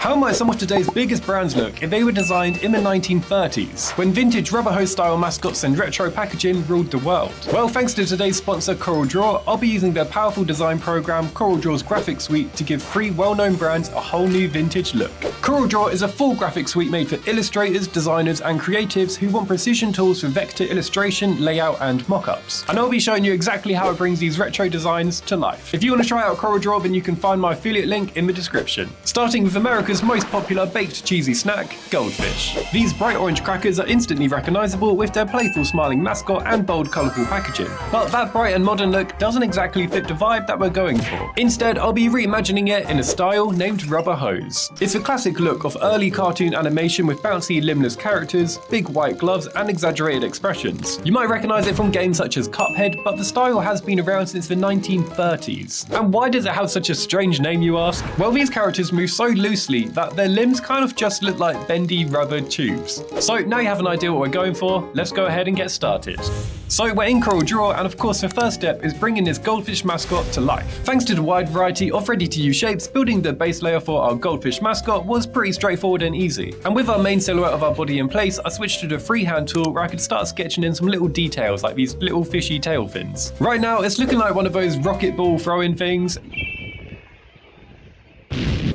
How might some of today's biggest brands look if they were designed in the 1930s, when vintage rubber hose style mascots and retro packaging ruled the world? Well, thanks to today's sponsor CorelDraw, I'll be using their powerful design program CorelDraw's graphic suite to give 3 well-known brands a whole new vintage look. CorelDraw is a full graphic suite made for illustrators, designers and creatives who want precision tools for vector illustration, layout and mock-ups. And I'll be showing you exactly how it brings these retro designs to life. If you want to try out CorelDraw, then you can find my affiliate link in the description. Starting with America's most popular baked cheesy snack, Goldfish. These bright orange crackers are instantly recognizable with their playful smiling mascot and bold colourful packaging. But that bright and modern look doesn't exactly fit the vibe that we're going for. Instead, I'll be reimagining it in a style named rubber hose. It's a classic look of early cartoon animation with bouncy limbless characters, big white gloves and exaggerated expressions. You might recognize it from games such as Cuphead, but the style has been around since the 1930s. And why does it have such a strange name, you ask? Well, these characters move so loosely that their limbs kind of just look like bendy rubber tubes. So now you have an idea what we're going for, let's go ahead and get started. So we're in CorelDraw, and of course the first step is bringing this Goldfish mascot to life. Thanks to the wide variety of ready-to-use shapes, building the base layer for our Goldfish mascot was pretty straightforward and easy. And with our main silhouette of our body in place, I switched to the freehand tool where I could start sketching in some little details like these little fishy tail fins. Right now it's looking like one of those rocket ball throwing things.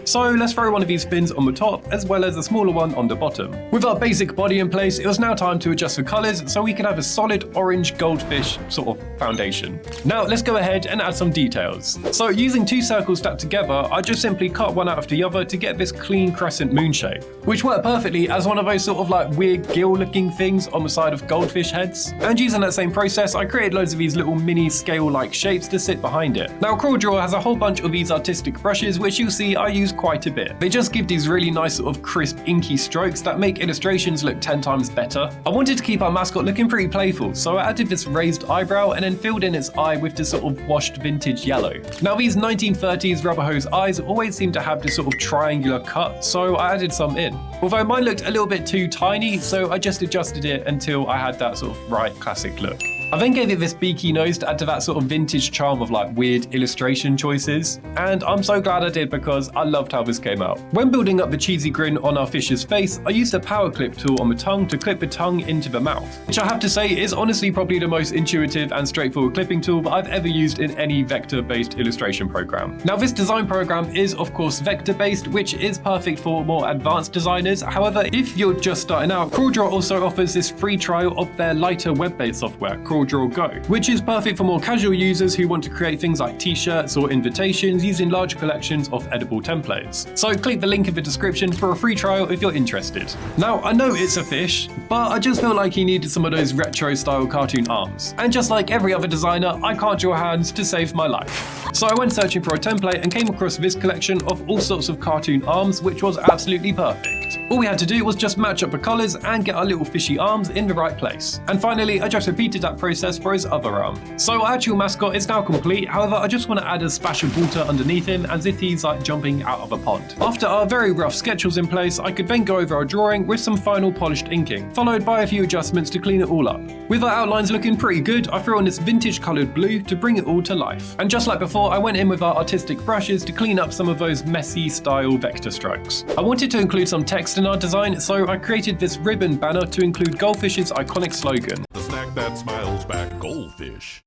So let's throw one of these fins on the top as well as a smaller one on the bottom. With our basic body in place, it was now time to adjust the colours so we could have a solid orange goldfish sort of foundation. Now let's go ahead and add some details. So using 2 circles stacked together, I just simply cut one out of the other to get this clean crescent moon shape, which worked perfectly as one of those sort of like weird gill looking things on the side of goldfish heads. And using that same process, I created loads of these little mini scale like shapes to sit behind it. Now CorelDraw has a whole bunch of these artistic brushes which you'll see I use quite a bit. They just give these really nice sort of crisp inky strokes that make illustrations look 10 times better. I wanted to keep our mascot looking pretty playful, so I added this raised eyebrow and then filled in its eye with this sort of washed vintage yellow. Now these 1930s rubber hose eyes always seem to have this sort of triangular cut, so I added some in. Although mine looked a little bit too tiny, so I just adjusted it until I had that sort of right classic look. I then gave it this beaky nose to add to that sort of vintage charm of like weird illustration choices, and I'm so glad I did because I loved how this came out. When building up the cheesy grin on our fish's face, I used a power clip tool on the tongue to clip the tongue into the mouth, which I have to say is honestly probably the most intuitive and straightforward clipping tool that I've ever used in any vector-based illustration program. Now this design program is of course vector-based, which is perfect for more advanced designers. However, if you're just starting out, CorelDraw also offers this free trial of their lighter web-based software, CorelDraw Go, which is perfect for more casual users who want to create things like t-shirts or invitations using large collections of edible templates. So click the link in the description for a free trial if you're interested. Now I know it's a fish, but I just feel like he needed some of those retro style cartoon arms. And just like every other designer, I can't draw hands to save my life. So I went searching for a template and came across this collection of all sorts of cartoon arms, which was absolutely perfect. All we had to do was just match up the colours and get our little fishy arms in the right place. And finally, I just repeated that process for his other arm. So our actual mascot is now complete, however I just want to add a splash of water underneath him as if he's like jumping out of a pond. After our very rough sketch was in place, I could then go over our drawing with some final polished inking, followed by a few adjustments to clean it all up. With our outlines looking pretty good, I threw on this vintage coloured blue to bring it all to life. And just like before, I went in with our artistic brushes to clean up some of those messy style vector strokes. I wanted to include some text in our design, so I created this ribbon banner to include Goldfish's iconic slogan. The snack that smiles back, Goldfish.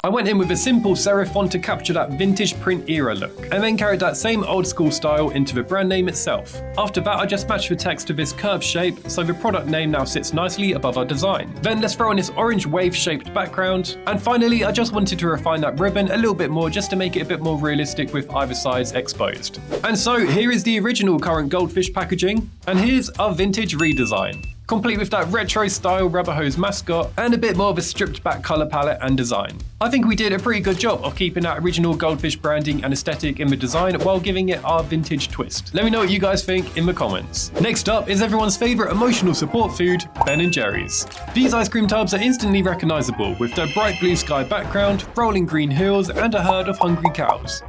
I went in with a simple serif font to capture that vintage print era look, and then carried that same old school style into the brand name itself. After that, I just matched the text to this curved shape, so the product name now sits nicely above our design. Then let's throw on this orange wave-shaped background, and finally I just wanted to refine that ribbon a little bit more just to make it a bit more realistic with either sides exposed. And so here is the original current Goldfish packaging, and here's our vintage redesign, complete with that retro style rubber hose mascot and a bit more of a stripped back colour palette and design. I think we did a pretty good job of keeping that original Goldfish branding and aesthetic in the design while giving it our vintage twist. Let me know what you guys think in the comments. Next up is everyone's favourite emotional support food, Ben & Jerry's. These ice cream tubs are instantly recognisable with their bright blue sky background, rolling green hills and a herd of hungry cows.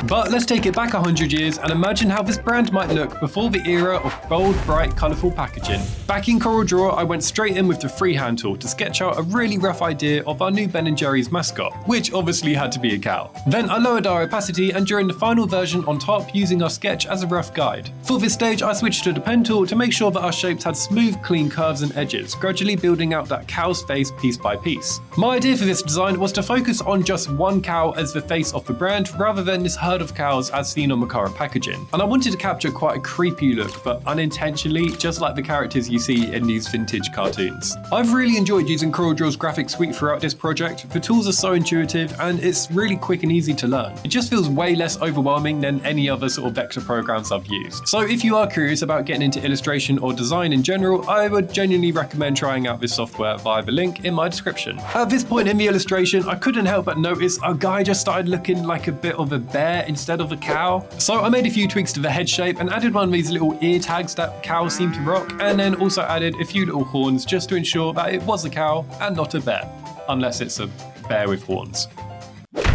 But let's take it back 100 years and imagine how this brand might look before the era of bold, bright, colourful packaging. Back in CorelDraw, I went straight in with the freehand tool to sketch out a really rough idea of our new Ben & Jerry's mascot, which obviously had to be a cow. Then I lowered our opacity and drew in the final version on top using our sketch as a rough guide. For this stage, I switched to the pen tool to make sure that our shapes had smooth, clean curves and edges, gradually building out that cow's face piece by piece. My idea for this design was to focus on just one cow as the face of the brand rather than this herd of cows as seen on the current packaging. And I wanted to capture quite a creepy look, but unintentionally, just like the characters you see in these vintage cartoons. I've really enjoyed using CorelDraw's graphic suite throughout this project. The tools are so intuitive and it's really quick and easy to learn. It just feels way less overwhelming than any other sort of vector programs I've used. So if you are curious about getting into illustration or design in general, I would genuinely recommend trying out this software via the link in my description. At this point in the illustration, I couldn't help but notice our guy just started looking like a bit of a bear instead of a cow. So I made a few tweaks to the head shape and added one of these little ear tags that cows seem to rock, and then also added a few little horns just to ensure that it was a cow and not a bear, unless it's a bear with horns,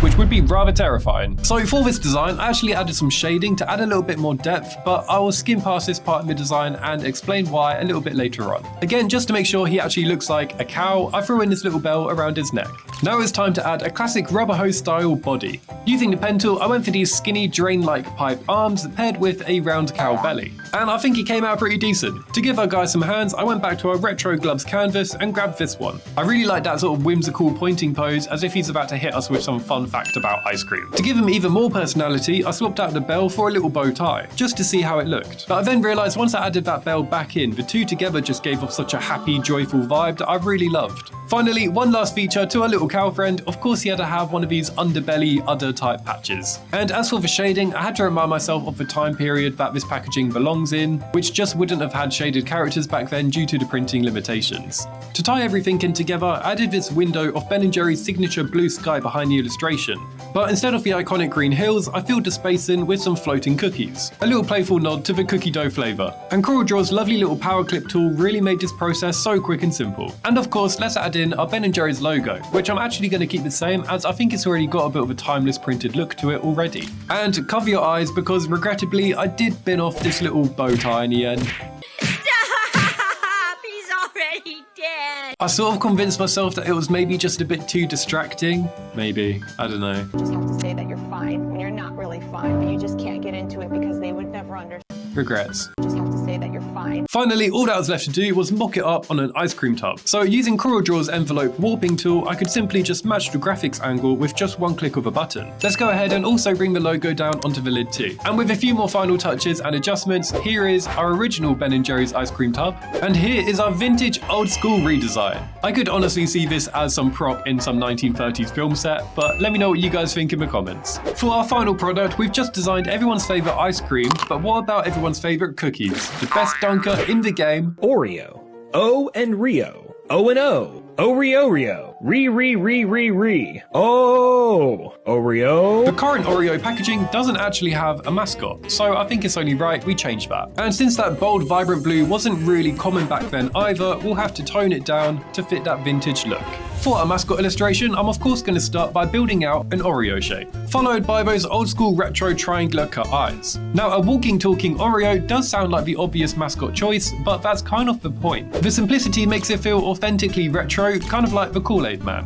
which would be rather terrifying. So for this design, I actually added some shading to add a little bit more depth, but I will skim past this part in the design and explain why a little bit later on. Again, just to make sure he actually looks like a cow, I threw in this little bell around his neck. Now it's time to add a classic rubber hose style body. Using the pen tool, I went for these skinny drain-like pipe arms paired with a round cow belly. And I think he came out pretty decent. To give our guy some hands, I went back to our retro gloves canvas and grabbed this one. I really like that sort of whimsical pointing pose as if he's about to hit us with some fun fact about ice cream. To give him even more personality, I swapped out the bell for a little bow tie, just to see how it looked. But I then realised once I added that bell back in, the two together just gave off such a happy, joyful vibe that I really loved. Finally, one last feature to our little cow friend. Of course he had to have one of these underbelly udder type patches. And as for the shading, I had to remind myself of the time period that this packaging belongs in, which just wouldn't have had shaded characters back then due to the printing limitations. To tie everything in together, I added this window of Ben & Jerry's signature blue sky behind the illustration. But instead of the iconic green hills, I filled the space in with some floating cookies. A little playful nod to the cookie dough flavour. And CorelDraw's lovely little power clip tool really made this process so quick and simple. And of course, let's add in our Ben & Jerry's logo, which I'm actually going to keep the same as I think it's already got a bit of a timeless printed look to it already. And cover your eyes because regrettably I did bin off this little bow tie in the end. Stop! He's already dead! I sort of convinced myself that it was maybe just a bit too distracting. Maybe. I don't know. You just have to say that you're fine when you're not really fine, but you just can't get into it because they would never understand. Regrets. You just have to say that you're fine. Finally, all that was left to do was mock it up on an ice cream tub. So using CorelDraw's envelope warping tool, I could simply just match the graphics angle with just one click of a button. Let's go ahead and also bring the logo down onto the lid too. And with a few more final touches and adjustments, here is our original Ben & Jerry's ice cream tub. And here is our vintage old school redesign. I could honestly see this as some prop in some 1930s film set, but let me know what you guys think in the comments. For our final product, we've just designed everyone's favorite ice cream, but what about everyone's favorite cookies? The best dunker in the game, Oreo. O and Rio. O and O. Oreo. Re. Oh, Oreo. The current Oreo packaging doesn't actually have a mascot, so I think it's only right we change that. And since that bold, vibrant blue wasn't really common back then either, we'll have to tone it down to fit that vintage look. For our mascot illustration, I'm of course going to start by building out an Oreo shape, followed by those old school retro triangular cut eyes. Now, a walking, talking Oreo does sound like the obvious mascot choice, but that's kind of the point. The simplicity makes it feel authentically retro, kind of like the Kool-Aid Man.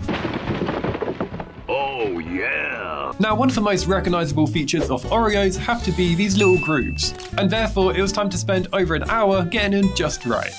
Oh, yeah. Now, one of the most recognizable features of Oreos have to be these little grooves, and therefore it was time to spend over an hour getting them just right.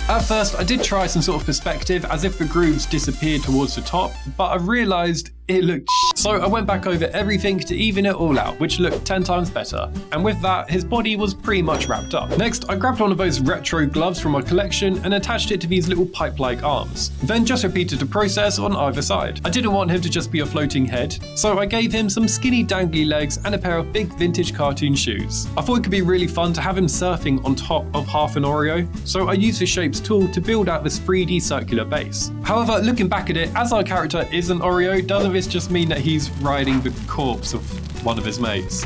At first, I did try some sort of perspective as if the grooves disappeared towards the top, but I realised it looked so I went back over everything to even it all out, which looked 10 times better. And with that, his body was pretty much wrapped up. Next, I grabbed one of those retro gloves from my collection and attached it to these little pipe-like arms. Then just repeated the process on either side. I didn't want him to just be a floating head, so I gave him some skinny dangly legs and a pair of big vintage cartoon shoes. I thought it could be really fun to have him surfing on top of half an Oreo, so I used the Shapes tool to build out this 3D circular base. However, looking back at it, as our character is an Oreo, doesn't this just mean that he's riding the corpse of one of his mates?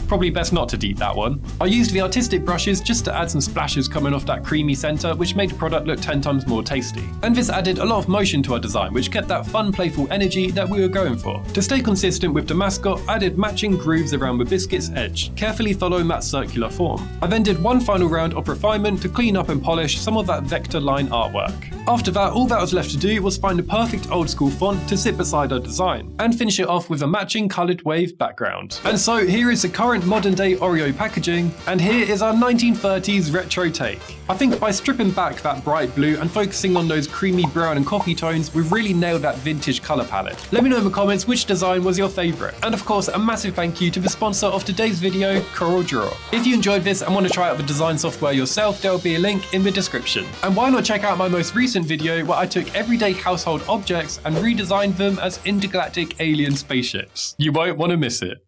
Probably best not to deep that one. I used the artistic brushes just to add some splashes coming off that creamy centre, which made the product look 10 times more tasty. And this added a lot of motion to our design, which kept that fun, playful energy that we were going for. To stay consistent with the mascot, I added matching grooves around the biscuit's edge, carefully following that circular form. I then did one final round of refinement to clean up and polish some of that vector line artwork. After that, all that was left to do was find the perfect old school font to sit beside our design, and finish it off with a matching coloured wave background. And so here is the current modern day Oreo packaging, and here is our 1930s retro take. I think by stripping back that bright blue and focusing on those creamy brown and coffee tones, we've really nailed that vintage colour palette. Let me know in the comments which design was your favourite. And of course, a massive thank you to the sponsor of today's video, CorelDraw. If you enjoyed this and want to try out the design software yourself, there'll be a link in the description. And why not check out my most recent video where I took everyday household objects and redesigned them as intergalactic alien spaceships. You won't want to miss it.